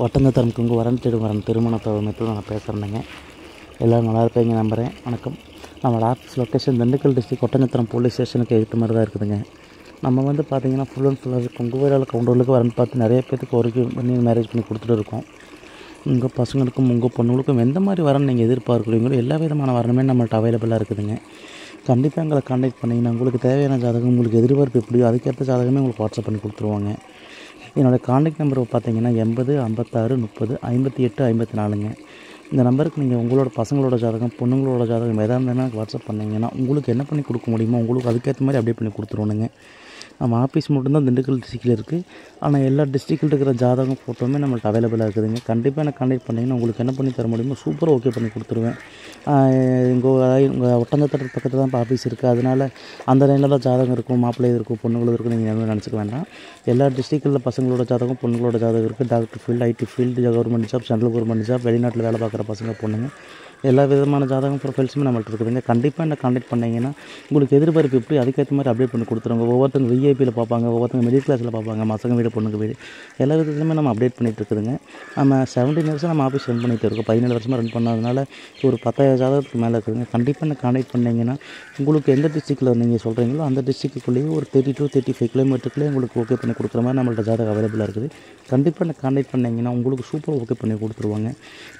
ஒட்டந்தத்தரம் கொங்கு வரன் தேடும் வரன் திருமணத்தை வந்துட்டு நான் பேசுகிறேங்க. எல்லோரும் நல்லா இருப்பீங்க நம்புகிறேன். வணக்கம். நம்மளோட office location Dindigul district Oddanchatram police ஸ்டேஷனுக்கு எதிர்த்த மாதிரி தான் இருக்குதுங்க. நம்ம வந்து பார்த்திங்கன்னா ஃபுல் அண்ட் ஃபுல்லாக கொங்கு வேளாள கவுண்டர்களுக்கு வரன் பார்த்து நிறைய பேருக்கு ஒர்க்கு பண்ணி மேரேஜ் பண்ணி கொடுத்துட்டு இருக்கோம். உங்கள் பசங்களுக்கும் உங்கள் பொண்ணுங்களுக்கும் எந்த மாதிரி வரன் நீங்கள் எதிர்பார்க்குறீங்களோ எல்லா விதமான வரணுமே நம்மள்ட்ட அவைலபிளாக இருக்குதுங்க. கண்டிப்பாக எங்களை கான்டாக்ட் பண்ணிங்கன்னா உங்களுக்கு தேவையான ஜாதகம், உங்களுக்கு எதிர்பார்ப்பு எப்படியோ அதுக்கேற்ற ஜாதகமே உங்களுக்கு வாட்ஸ்அப் பண்ணி கொடுத்துருவாங்க. என்னோடய கான்டாக்ட் நம்பர் பார்த்தீங்கன்னா 80 56 30 58 54ங்க. இந்த நம்பருக்கு நீங்கள் உங்களோட பசங்களோட ஜாதகம், பொண்ணுங்களோட ஜாதகம் எதாக இருந்ததுன்னா வாட்ஸ்அப் பண்ணிங்கன்னா உங்களுக்கு என்ன பண்ணி கொடுக்க முடியுமோ உங்களுக்கு அதுக்கேற்ற மாதிரி அப்டேட் பண்ணி கொடுத்துருவோனுங்க. நம்ம ஆஃபீஸ் மட்டும்தான் திண்டுக்கல் டிஸ்ட்ரிக்டில் இருக்குது. ஆனால் எல்லா டிஸ்ட்ரிக்டில் இருக்கிற ஜாதகம் ஃபோட்டோவுமே நம்மள்ட்ட அவைலபிளாக இருக்குதுங்க. கண்டிப்பாக எனக்கு கான்டாக்ட் பண்ணிங்கன்னா உங்களுக்கு என்ன பண்ணி தர முடியுமோ சூப்பராக ஓகே பண்ணி கொடுத்துருவேன். உங்கள் ஒட்டந்தத்தரம் பக்கத்தில் தான் இப்போ ஆஃபீஸ் இருக்குது. அதனால் அந்த லைனில் தான் ஜாதகம் இருக்கும், மாப்பிள்ளை இருக்கும், பொண்ணுங்களும் இருக்கும். நீங்கள் எதுவும் நினச்சிக்க வேண்டாம். எல்லா டிஸ்ட்ரிக்டில் பசங்களோட ஜாதகம், பொண்ணுங்களோட ஜாதகம் இருக்குது. Doctor field, IT field, government job, central government job, வெளிநாட்டில் வேலை பார்க்குற பசங்க, பொண்ணுங்க எல்லா விதமான ஜாதகம் ப்ரொஃபைல்ஸுமே நம்மள்ட்ட இருக்குதுங்க. கண்டிப்பாக என்ன கான்டாக்ட் பண்ணிங்கன்னா உங்களுக்கு எதிர்பார்ப்பு எப்படி அதுக்கேற்ற மாதிரி அப்டேட் பண்ணி கொடுத்துருவாங்க. ஒவ்வொருத்தங்க விஐபியில் பார்ப்பாங்க, ஒவ்வொருத்தங்க மிடில் கிளாஸில் பார்ப்பாங்க, பசங்க வீடு பொண்ணுங்க வீடு எல்லா விதத்துலையுமே நம்ம அப்டேட் பண்ணிகிட்டு இருக்குதுங்க. நம்ம 17 இயர்ஸாக நம்ம ஆஃபீஸ் ரன் பண்ணிகிட்டு இருக்கோம். 17 வருஷமாக ரன் பண்ணதுனால ஒரு 10,000 ஜாதகத்துக்கு மேலே இருக்குதுங்க. கண்டிப்பாக என்ன கான்டாக்ட் பண்ணிங்கன்னா உங்களுக்கு எந்த டிஸ்ட்ரிக்டில் நீங்கள் சொல்கிறீங்களோ அந்த டிஸ்ட்ரிக்ட்டுக்குள்ளேயே ஒரு 30 to 35 கிலோமீட்டருக்குள்ளே உங்களுக்கு ஓகே பண்ணி கொடுக்குற மாதிரி நம்மள்ட்ட ஜாதகம் அவைலபிளாக இருக்குது. கண்டிப்பாக என்ன கான்டாக்ட் பண்ணிங்கன்னா உங்களுக்கு சூப்பராக ஓகே பண்ணி கொடுத்துருவாங்க.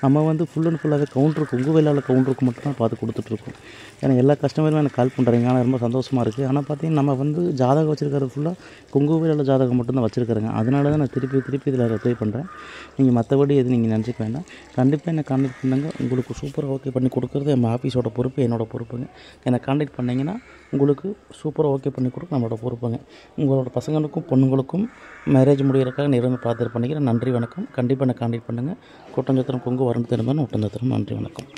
நம்ம வந்து ஃபுல் அண்ட் ஃபுல்லாகவே கவுண்டருக்கு உங்கள் வேளாள கவுண்டருக்கு மட்டும் தான் பார்த்து கொடுத்துட்ருக்கோம். ஏன்னா எல்லா கஸ்டமருமே எனக்கு கால் பண்ணுறீங்க. ஆனால் ரொம்ப சந்தோஷமாக இருக்குது. ஆனால் பார்த்தீங்கன்னா நம்ம வந்து ஜாதகம் வச்சுருக்கிறது ஃபுல்லாக கொங்கு வேளாள ஜாதகம் மட்டும்தான் வச்சுருக்கிறேங்க. அதனால தான் நான் திருப்பி இதில் ரிப்ளை பண்ணுறேன். நீங்கள் மற்றபடி எதுவும் நீங்கள் நினச்சிக்க வேண்டாம். கண்டிப்பாக என்னை கான்டாக்ட் பண்ணுங்க. உங்களுக்கு சூப்பராக ஓகே பண்ணி கொடுக்குறது நம்ம ஆஃபீஸோட பொறுப்பு, என்னோடய பொறுப்புங்க. என்னை கான்டாக்ட் பண்ணிங்கன்னா உங்களுக்கு சூப்பராக ஓகே பண்ணி கொடுக்க நம்மளோட பொறுப்புங்க. உங்களோட பசங்களுக்கும் பொண்ணுங்களுக்கும் மேரேஜ் முடிகிறதுக்காக நிறந்து பிரார்த்தனை பண்ணிக்கிறேன். நன்றி, வணக்கம். கண்டிப்பாக என்னை கான்டாக்ட் பண்ணுங்கள். ஒட்டந்தத்தரம் கொங்கு வரன் தேடும் வரன் ஒட்டந்தத்தரம். நன்றி, வணக்கம்.